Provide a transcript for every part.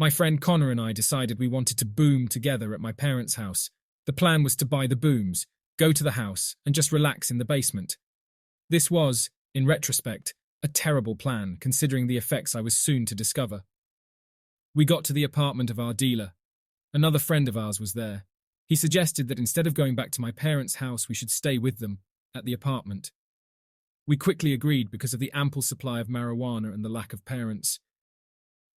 My friend Connor and I decided we wanted to boom together at my parents' house. The plan was to buy the booms, go to the house, and just relax in the basement. This was, in retrospect, a terrible plan considering the effects I was soon to discover. We got to the apartment of our dealer. Another friend of ours was there. He suggested that instead of going back to my parents' house, we should stay with them at the apartment. We quickly agreed because of the ample supply of marijuana and the lack of parents.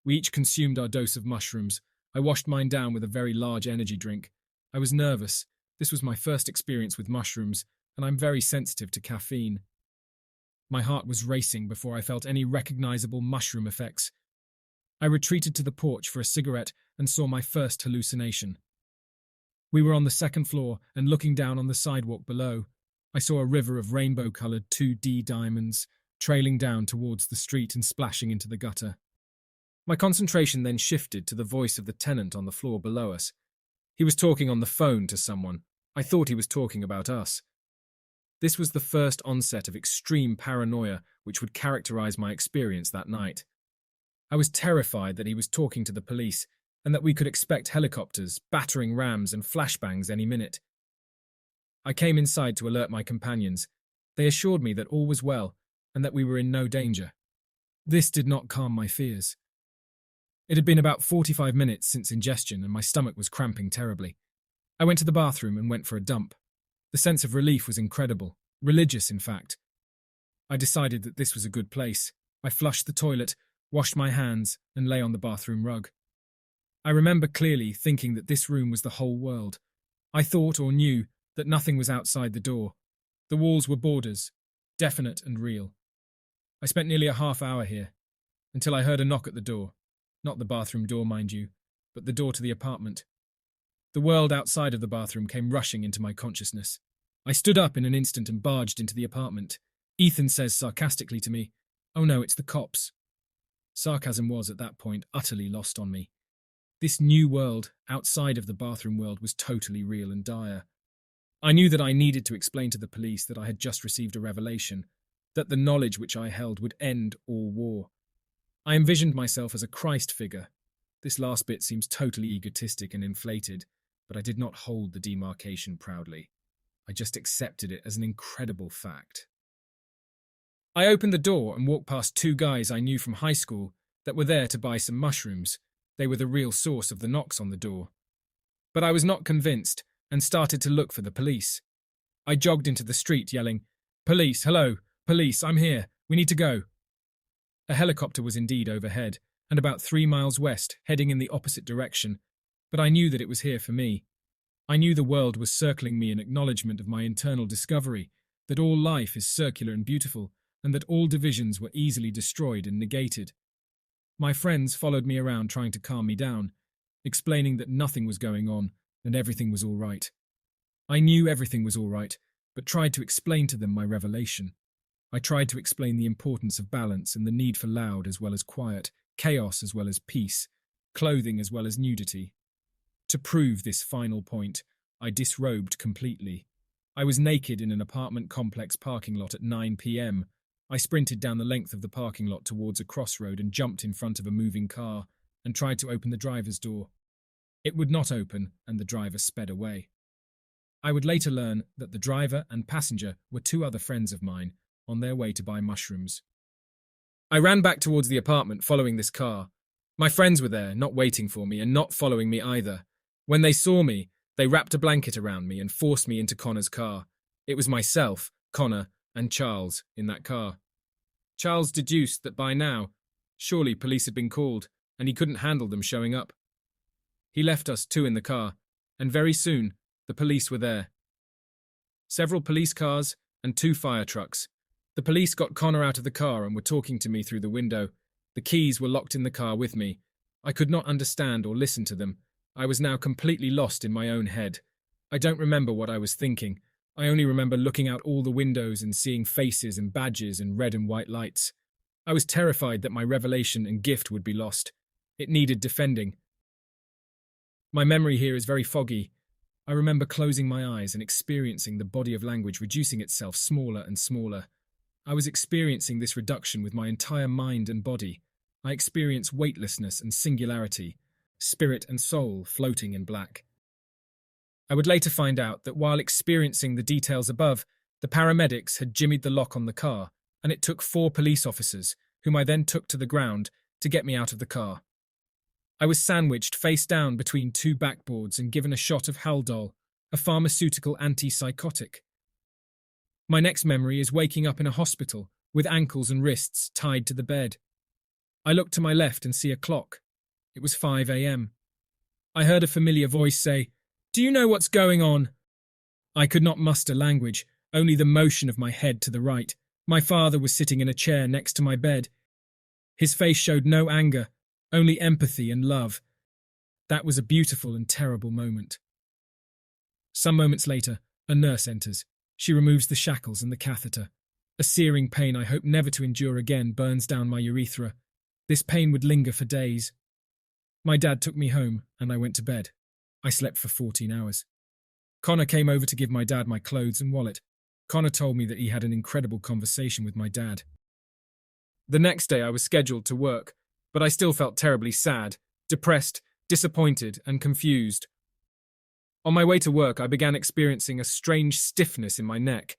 We each consumed our dose of mushrooms. I washed mine down with a very large energy drink. I was nervous. This was my first experience with mushrooms, and I'm very sensitive to caffeine. My heart was racing before I felt any recognizable mushroom effects. I retreated to the porch for a cigarette and saw my first hallucination. We were on the second floor, and looking down on the sidewalk below, I saw a river of rainbow-coloured 2D diamonds trailing down towards the street and splashing into the gutter. My concentration then shifted to the voice of the tenant on the floor below us. He was talking on the phone to someone. I thought he was talking about us. This was the first onset of extreme paranoia which would characterize my experience that night. I was terrified that he was talking to the police and that we could expect helicopters, battering rams, and flashbangs any minute. I came inside to alert my companions. They assured me that all was well and that we were in no danger. This did not calm my fears. It had been about 45 minutes since ingestion and my stomach was cramping terribly. I went to the bathroom and went for a dump. The sense of relief was incredible, religious in fact. I decided that this was a good place. I flushed the toilet, washed my hands, and lay on the bathroom rug. I remember clearly thinking that this room was the whole world. I thought or knew that nothing was outside the door. The walls were borders, definite and real. I spent nearly a half hour here, until I heard a knock at the door. Not the bathroom door, mind you, but the door to the apartment. The world outside of the bathroom came rushing into my consciousness. I stood up in an instant and barged into the apartment. Ethan says sarcastically to me, "Oh no, it's the cops." Sarcasm was, at that point, utterly lost on me. This new world, outside of the bathroom world, was totally real and dire. I knew that I needed to explain to the police that I had just received a revelation, that the knowledge which I held would end all war. I envisioned myself as a Christ figure. This last bit seems totally egotistic and inflated, but I did not hold the demarcation proudly. I just accepted it as an incredible fact. I opened the door and walked past two guys I knew from high school that were there to buy some mushrooms. They were the real source of the knocks on the door. But I was not convinced and started to look for the police. I jogged into the street yelling, "Police, hello, police, I'm here, we need to go." A helicopter was indeed overhead, and about 3 miles west, heading in the opposite direction, but I knew that it was here for me. I knew the world was circling me in acknowledgement of my internal discovery, that all life is circular and beautiful, and that all divisions were easily destroyed and negated. My friends followed me around trying to calm me down, explaining that nothing was going on and everything was all right. I knew everything was all right, but tried to explain to them my revelation. I tried to explain the importance of balance and the need for loud as well as quiet, chaos as well as peace, clothing as well as nudity. To prove this final point, I disrobed completely. I was naked in an apartment complex parking lot at 9 p.m. I sprinted down the length of the parking lot towards a crossroad and jumped in front of a moving car and tried to open the driver's door. It would not open and the driver sped away. I would later learn that the driver and passenger were two other friends of mine on their way to buy mushrooms. I ran back towards the apartment following this car. My friends were there, not waiting for me and not following me either. When they saw me, they wrapped a blanket around me and forced me into Connor's car. It was myself, Connor, and Charles in that car. Charles deduced that by now, surely police had been called and he couldn't handle them showing up. He left us two in the car, and very soon the police were there. Several police cars and 2 fire trucks. The police got Connor out of the car and were talking to me through the window. The keys were locked in the car with me. I could not understand or listen to them. I was now completely lost in my own head. I don't remember what I was thinking. I only remember looking out all the windows and seeing faces and badges and red and white lights. I was terrified that my revelation and gift would be lost. It needed defending. My memory here is very foggy. I remember closing my eyes and experiencing the body of language reducing itself smaller and smaller. I was experiencing this reduction with my entire mind and body. I experienced weightlessness and singularity. spirit and soul floating in black. I would later find out that while experiencing the details above, the paramedics had jimmied the lock on the car, and it took 4 police officers, whom I then took to the ground, to get me out of the car. I was sandwiched face down between 2 backboards and given a shot of Haldol, a pharmaceutical antipsychotic. My next memory is waking up in a hospital, with ankles and wrists tied to the bed. I look to my left and see a clock. It was 5 a.m. I heard a familiar voice say, "Do you know what's going on?" I could not muster language, only the motion of my head to the right. My father was sitting in a chair next to my bed. His face showed no anger, only empathy and love. That was a beautiful and terrible moment. Some moments later, a nurse enters. She removes the shackles and the catheter. A searing pain I hope never to endure again burns down my urethra. This pain would linger for days. My dad took me home, and I went to bed. I slept for 14 hours. Connor came over to give my dad my clothes and wallet. Connor told me that he had an incredible conversation with my dad. The next day I was scheduled to work, but I still felt terribly sad, depressed, disappointed, and confused. On my way to work, I began experiencing a strange stiffness in my neck.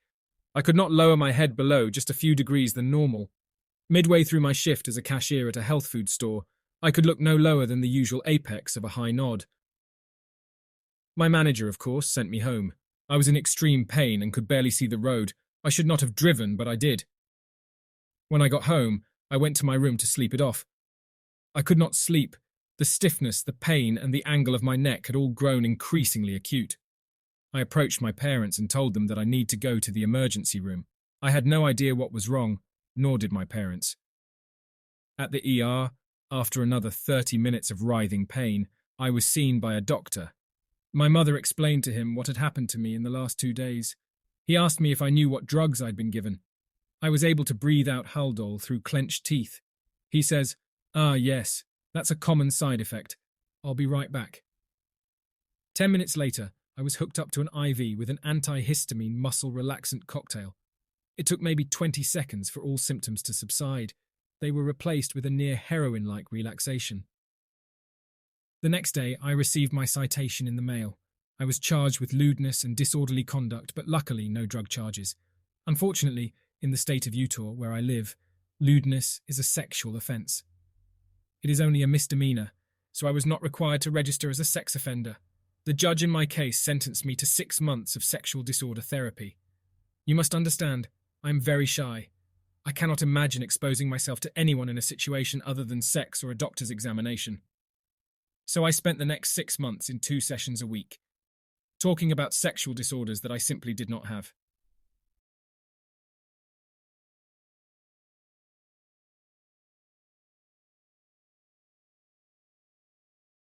I could not lower my head below just a few degrees than normal. Midway through my shift as a cashier at a health food store, I could look no lower than the usual apex of a high nod. My manager, of course, sent me home. I was in extreme pain and could barely see the road. I should not have driven, but I did. When I got home, I went to my room to sleep it off. I could not sleep. The stiffness, the pain, and the angle of my neck had all grown increasingly acute. I approached my parents and told them that I need to go to the emergency room. I had no idea what was wrong, nor did my parents. At the ER, after another 30 minutes of writhing pain, I was seen by a doctor. My mother explained to him what had happened to me in the last 2 days. He asked me if I knew what drugs I'd been given. I was able to breathe out Haldol through clenched teeth. He says, "Ah, yes, that's a common side effect. I'll be right back." 10 minutes later, I was hooked up to an IV with an antihistamine muscle relaxant cocktail. It took maybe 20 seconds for all symptoms to subside. They were replaced with a near heroin-like relaxation. The next day, I received my citation in the mail. I was charged with lewdness and disorderly conduct, but luckily no drug charges. Unfortunately, in the state of Utah, where I live, lewdness is a sexual offence. It is only a misdemeanor, so I was not required to register as a sex offender. The judge in my case sentenced me to 6 months of sexual disorder therapy. You must understand, I am very shy. I cannot imagine exposing myself to anyone in a situation other than sex or a doctor's examination. So I spent the next 6 months in 2 sessions a week, talking about sexual disorders that I simply did not have.